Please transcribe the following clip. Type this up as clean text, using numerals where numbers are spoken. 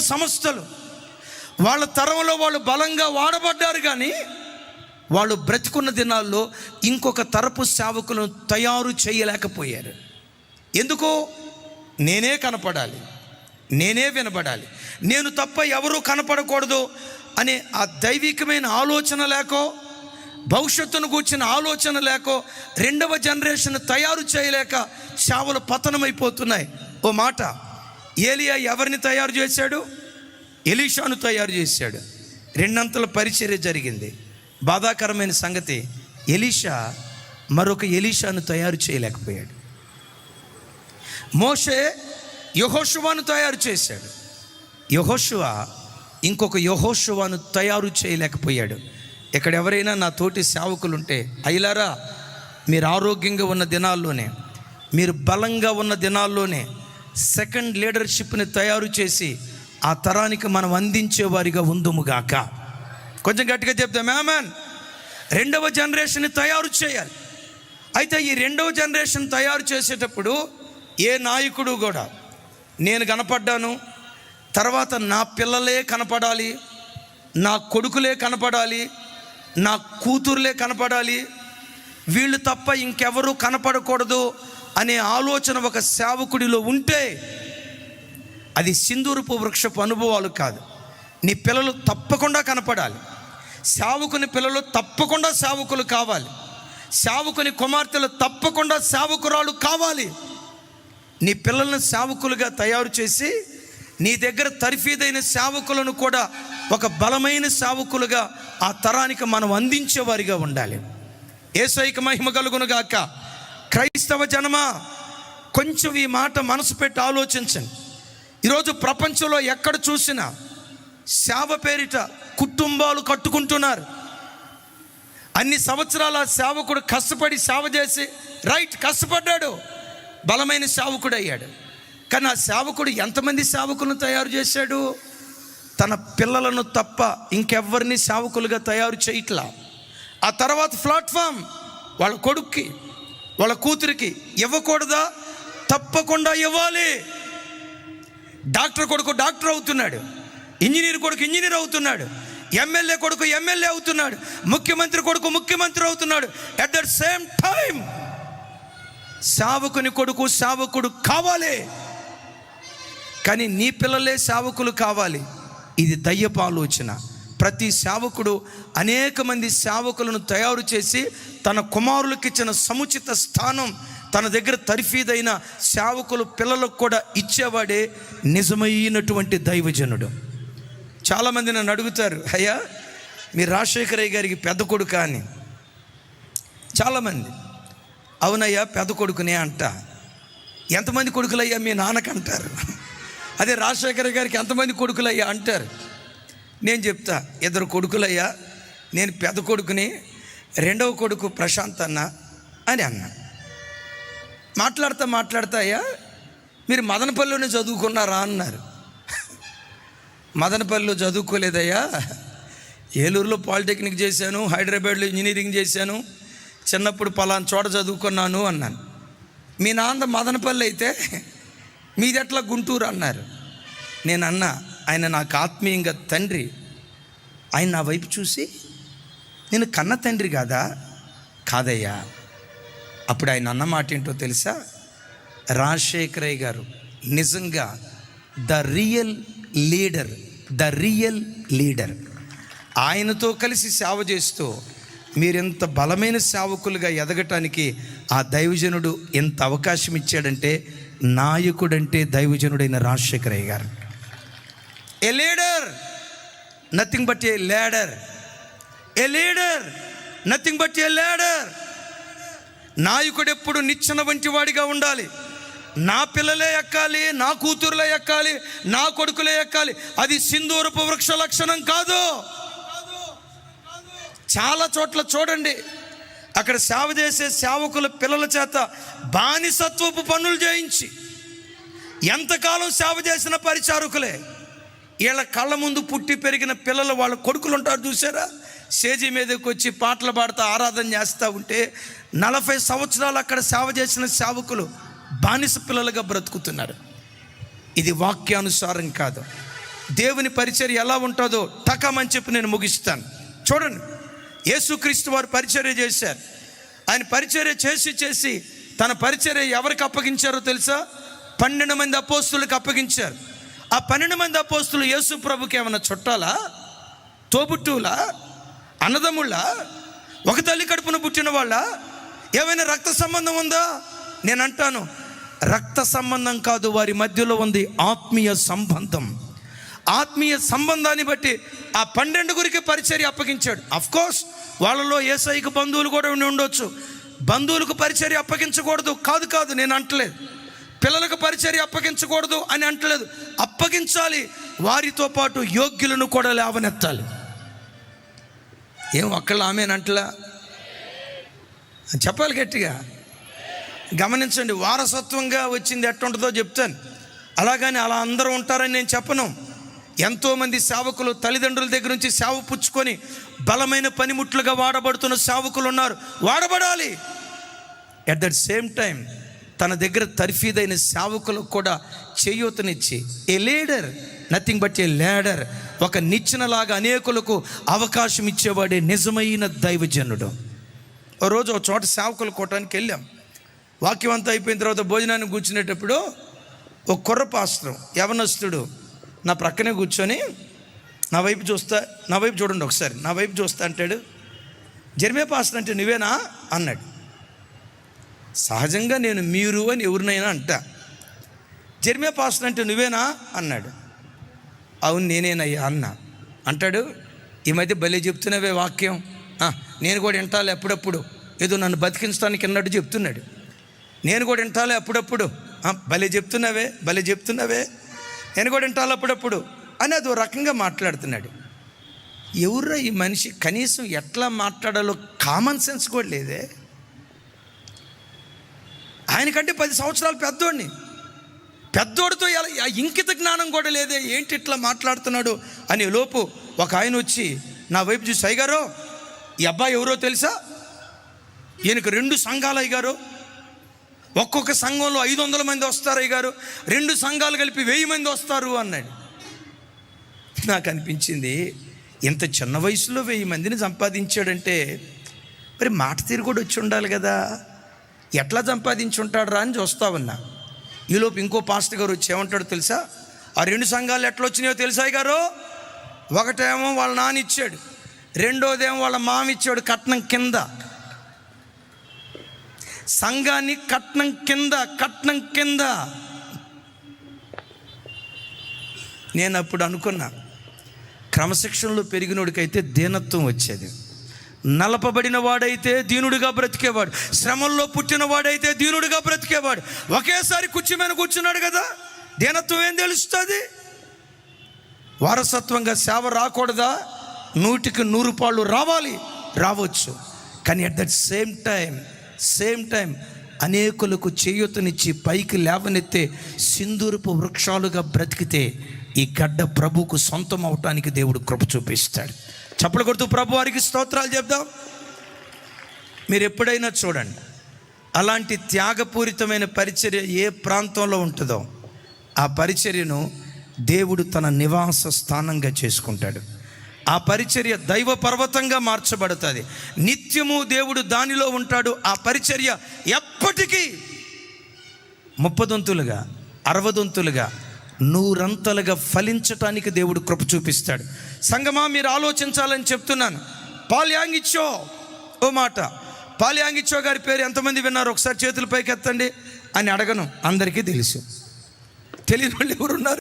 సంస్థలు వాళ్ళ తరంలో వాళ్ళు బలంగా వాడబడ్డారు, కానీ వాళ్ళు బ్రతికున్న దినాల్లో ఇంకొక తరపు సేవకులను తయారు చేయలేకపోయారు. ఎందుకో? నేనే కనపడాలి, నేనే వినపడాలి, నేను తప్ప ఎవరూ కనపడకూడదు అనే ఆ దైవికమైన ఆలోచన లేకో, భవిష్యత్తును కూర్చిన ఆలోచన లేకో, రెండవ జనరేషన్ తయారు చేయలేక సేవలు పతనమైపోతున్నాయి. ఓ మాట, ఏలియా ఎవరిని తయారు చేశాడు? ఎలీషాను తయారు చేశాడు. రెండంతల పరిచర్య జరిగింది. బాధాకరమైన సంగతి, ఎలీషా మరొక ఎలీషాను తయారు చేయలేకపోయాడు. మోషే యెహోషువను తయారు చేశాడు. యెహోషువ ఇంకొక యెహోషువను తయారు చేయలేకపోయాడు. ఇక్కడ ఎవరైనా నా తోటి సేవకులుంటే, అయ్యలారా, మీరు ఆరోగ్యంగా ఉన్న దినాల్లోనే, మీరు బలంగా ఉన్న దినాల్లోనే సెకండ్ లీడర్షిప్ని తయారు చేసి ఆ తరానికి మనం అందించేవారిగా ఉందుముగాక. కొంచెం గట్టిగా చెప్తాం ఆమేన్. రెండవ జనరేషన్ని తయారు చేయాలి. అయితే ఈ రెండవ జనరేషన్ తయారు చేసేటప్పుడు ఏ నాయకుడు కూడా, నేను కనపడ్డాను, తర్వాత నా పిల్లలే కనపడాలి, నా కొడుకులే కనపడాలి, నా కూతురులే కనపడాలి, వీళ్ళు తప్ప ఇంకెవరూ కనపడకూడదు అనే ఆలోచన ఒక సేవకుడిలో ఉంటే అది సింధూరపు వృక్షపు అనుభవాలు కాదు. నీ పిల్లలు తప్పకుండా కనపడాలి. సేవకుని పిల్లలు తప్పకుండా సేవకులు కావాలి. సేవకుని కుమార్తెలు తప్పకుండా సేవకురాలు కావాలి. నీ పిల్లలను సేవకులుగా తయారు చేసి నీ దగ్గర తర్ఫీదైన సేవకులను కూడా ఒక బలమైన సేవకులుగా ఆ తరానికి మనం అందించేవారిగా ఉండాలి. యేసయ్యకి మహిమ కలుగును గాక. క్రైస్తవ జనమా, కొంచెం ఈ మాట మనసు పెట్టి ఆలోచించండి. ఈరోజు ప్రపంచంలో ఎక్కడ చూసినా సేవ పేరిట కుటుంబాలు కట్టుకుంటున్నారు. అన్ని సంవత్సరాల సేవకుడు కష్టపడి సేవ చేసి కష్టపడ్డాడు, బలమైన సేవకుడు అయ్యాడు. కానీ ఆ సేవకుడు ఎంతమంది సేవకులను తయారు చేశాడు? తన పిల్లలను తప్ప ఇంకెవ్వరిని సేవకులుగా తయారు చేయట్లా. ఆ తర్వాత ప్లాట్ఫామ్ వాళ్ళ కొడుక్కి, వాళ్ళ కూతురికి ఇవ్వకూడదా? తప్పకుండా ఇవ్వాలి. డాక్టర్ కొడుకు డాక్టర్ అవుతున్నాడు, ఇంజనీర్ కొడుకు ఇంజనీర్ అవుతున్నాడు, ఎమ్మెల్యే కొడుకు ఎమ్మెల్యే అవుతున్నాడు, ముఖ్యమంత్రి కొడుకు ముఖ్యమంత్రి అవుతున్నాడు. అట్ ద సేమ్ టైం సేవకుని కొడుకు సేవకుడు కావాలి. కానీ నీ పిల్లలే సేవకులు కావాలి. ఇది దయ్యపు ఆలోచన. ప్రతి సేవకుడు అనేక మంది సేవకులను తయారు చేసి తన కుమారులకు ఇచ్చిన సముచిత స్థానం తన దగ్గర తర్ఫీదైన సేవకులు పిల్లలకు కూడా ఇచ్చేవాడే నిజమైనటువంటి దైవజనుడు. చాలామంది నన్ను అడుగుతారు, అయ్యా మీరు రాజశేఖరయ్య గారికి పెద్ద కొడుకు అని. చాలామంది, అవునయ్యా పెద్ద కొడుకునే అంట. ఎంతమంది కొడుకులయ్యా మీ నాన్నకంటారు. అదే రాజశేఖర గారికి ఎంతమంది కొడుకులయ్యా అంటారు. నేను చెప్తా, 2 కొడుకులయ్యా, నేను పెద్ద కొడుకుని, రెండవ కొడుకు ప్రశాంత్ అన్న అని అన్నా. మాట్లాడతా అయ్యా మీరు మదనపల్లిలోనే చదువుకున్నారా అన్నారు. మదనపల్లిలో చదువుకోలేదయ్యా, ఏలూరులో పాలిటెక్నిక్ చేశాను, హైదరాబాద్లో ఇంజనీరింగ్ చేశాను, చిన్నప్పుడు పలానా చోట చదువుకున్నాను అన్నాను. మీ నాన్న మదనపల్లి అయితే మీది ఎట్లా గుంటూరు అన్నారు. నేను అన్నా, ఆయన నాకు ఆత్మీయంగా తండ్రి. ఆయన నా వైపు చూసి, నేను కన్న తండ్రి కాదయ్యా. అప్పుడు ఆయన అన్న మాట ఏంటో తెలుసా? రాజశేఖరయ్య గారు నిజంగా ద రియల్ లీడర్. ఆయనతో కలిసి సేవ చేస్తూ మీరెంత బలమైన సేవకులుగా ఎదగటానికి ఆ దైవజనుడు ఎంత అవకాశం ఇచ్చాడంటే, నాయకుడంటే దైవజనుడైన రాజశేఖరయ్య గారు. A leader, nothing but a leader. A leader, nothing but a leader. నాయకుడు ఎప్పుడు నిచ్చెన వంటి వాడిగా ఉండాలి. నా పిల్లలే ఎక్కాలి, నా కూతురులే ఎక్కాలి, నా కొడుకులే ఎక్కాలి. అది సింధూరపు వృక్ష లక్షణం కాదు. చాలా చోట్ల చూడండి, అక్కడ సేవ చేసే సేవకుల పిల్లల చేత బానిసత్వపు పనులు చేయించి ఎంతకాలం సేవ చేసిన పరిచారకులే. వీళ్ళ కళ్ళ ముందు పుట్టి పెరిగిన పిల్లలు, వాళ్ళ కొడుకులు ఉంటారు చూసారా, స్టేజీ మీదకి వచ్చి పాటలు పాడుతూ ఆరాధన చేస్తూ ఉంటే 40 సంవత్సరాలు అక్కడ సేవ చేసిన సేవకులు బానిస పిల్లలుగా బ్రతుకుతున్నారు. ఇది వాక్యానుసారం కాదు. దేవుని పరిచర్య ఎలా ఉంటుందో టకమని చెప్పి నేను ముగిస్తాను. చూడండి, యేసుక్రీస్తు వారు పరిచర్య చేశారు. ఆయన పరిచర్య చేసి తన పరిచర్య ఎవరికి అప్పగించారో తెలుసా? 12 మంది అపోస్తులకు అప్పగించారు. ఆ 12 మంది అపోస్తులు యేసు ప్రభుకి ఏమైనా చుట్టాలా, తోబుట్టువులా, అన్నదమ్ముళ్ళా, ఒక తల్లి కడుపున పుట్టిన వాళ్ళ? ఏమైనా రక్త సంబంధం ఉందా? నేను అంటాను, రక్త సంబంధం కాదు, వారి మధ్యలో ఉంది ఆత్మీయ సంబంధం. ఆత్మీయ సంబంధాన్ని బట్టి ఆ 12 పరిచర్య అప్పగించాడు. అఫ్కోర్స్ వాళ్ళలో యేసయ్యకు బంధువులు కూడా ఉండొచ్చు. బంధువులకు పరిచర్య అప్పగించకూడదు కాదు నేను అంటలేదు. పిల్లలకు పరిచర్య అప్పగించకూడదు అని అంటలేదు. అప్పగించాలి, వారితో పాటు యోగ్యులను కూడా లేవనెత్తాలి. ఏం ఒక్కళ్ళు ఆమెనంటలా? చెప్పాలి గట్టిగా. గమనించండి, వారసత్వంగా వచ్చింది ఎట్టుంటుందో చెప్తాను. అలాగని అలా అందరూ ఉంటారని నేను చెప్పను. ఎంతోమంది సేవకులు తల్లిదండ్రుల దగ్గర నుంచి సేవ పుచ్చుకొని బలమైన పనిముట్లుగా వాడబడుతున్న సేవకులు ఉన్నారు. వాడబడాలి. ఎట్ దట్ సేమ్ టైం తన దగ్గర తర్ఫీదైన సేవకులకు కూడా చేయూతనిచ్చి, a leader nothing but a leader, ఒక నిచ్చెనలాగా అనేకులకు అవకాశం ఇచ్చేవాడే నిజమైన దైవజనుడు. ఓ రోజు ఒక చోట సేవకులు కోటానికి వెళ్ళాం. వాక్యం అంతా అయిపోయిన తర్వాత భోజనాన్ని కూర్చునేటప్పుడు ఒక కుర్ర పాస్టర్ యవనస్తుడు నా ప్రక్కనే కూర్చొని నా వైపు చూడండి ఒకసారి, నా వైపు చూస్తా అంటాడు. జెర్మే పాస్టర్ అంటే నువ్వేనా అన్నాడు. సహజంగా నేను మీరు అని ఎవరినైనా అంటా. జెర్మే పాస్టర్ అంటే నువ్వేనా అన్నాడు. అవును నేనేనయ్యా అన్నా. అంటాడు, ఈ మధ్య భలే చెప్తున్నావే వాక్యం, నేను కూడా వింటాలి అప్పుడప్పుడు, ఏదో నన్ను బతికించడానికి అన్నట్టు చెప్తున్నాడు. నేను కూడా వింటాలి అప్పుడప్పుడు, భలే చెప్తున్నావే నేను కూడా వింటాలి అప్పుడప్పుడు అని అదో రకంగా మాట్లాడుతున్నాడు. ఎవరు ఈ మనిషి? కనీసం ఎట్లా మాట్లాడాలో కామన్ సెన్స్ కూడా లేదే. ఆయనకంటే 10 సంవత్సరాలు పెద్దోడితో ఇంకిత జ్ఞానం కూడా లేదే, ఏంటి ఇట్లా మాట్లాడుతున్నాడు అని లోపు ఒక ఆయన వచ్చి నా వైపు చూసి, అయ్యగారు ఈ అబ్బాయి ఎవరో తెలుసా? ఈయనకు 2 సంఘాలు అయ్యగారు, ఒక్కొక్క సంఘంలో 500 మంది వస్తారు అయ్యగారు, 2 సంఘాలు కలిపి 1000 మంది వస్తారు అన్నాడు. నాకు అనిపించింది, ఇంత చిన్న వయసులో 1000 మందిని సంపాదించాడంటే మరి మాట తీరు కూడా వచ్చి ఉండాలి కదా. ఎట్లా సంపాదించుంటాడు రా అని చూస్తా ఉన్నా. ఈలోపు ఇంకో పాస్టర్ గారు వచ్చి ఏమంటాడు తెలుసా? ఆ 2 సంఘాలు ఎట్లా వచ్చినాయో తెలుసా గారు? ఒకటేమో వాళ్ళ నాన్న ఇచ్చాడు, రెండోదేమో వాళ్ళ మామ ఇచ్చాడు కట్నం కింద. సంఘాన్ని కట్నం కింద. నేను అప్పుడు అనుకున్నా, క్రమశిక్షణలో పెరిగినోడికైతే దీనత్వం వచ్చేది. నలపబడిన వాడైతే దీనుడిగా బ్రతికేవాడు, శ్రమల్లో పుట్టిన వాడైతే దీనుడిగా బ్రతికేవాడు. ఒకేసారి కుర్చీ మీద కూర్చున్నాడు కదా, దీనత్వం ఏం తెలుస్తుంది? వారసత్వంగా సేవ రాకూడదా? 100కి 100 పాళ్ళు రావచ్చు. కానీ అట్ దట్ సేమ్ టైం అనేకులకు చేయూతనిచ్చి పైకి లేవనెత్తే సింధూరపు వృక్షాలుగా బ్రతికితే ఈ గడ్డ ప్రభువుకు సొంతం అవటానికి దేవుడు కృప చూపిస్తాడు. చప్పలు కొడుతూ ప్రభు వారికి స్తోత్రాలు చెప్దాం. మీరు ఎప్పుడైనా చూడండి, అలాంటి త్యాగపూరితమైన పరిచర్య ఏ ప్రాంతంలో ఉంటుందో ఆ పరిచర్యను దేవుడు తన నివాస స్థానంగా చేసుకుంటాడు. ఆ పరిచర్య దైవ పర్వతంగా మార్చబడుతుంది. నిత్యము దేవుడు దానిలో ఉంటాడు. ఆ పరిచర్య ఎప్పటికీ 30 60 100 ఫలించటానికి దేవుడు కృప చూపిస్తాడు. సంగమా, మీరు ఆలోచించాలని చెప్తున్నాను. పాల్ యాంగిచో ఓ మాట, పాల్ యాంగిచో గారి పేరు ఎంతమంది విన్నారు? ఒకసారి చేతుల పైకి ఎత్తండి అని అడగను, అందరికీ తెలుసు. తెలియని వాళ్ళు ఎవరున్నారు?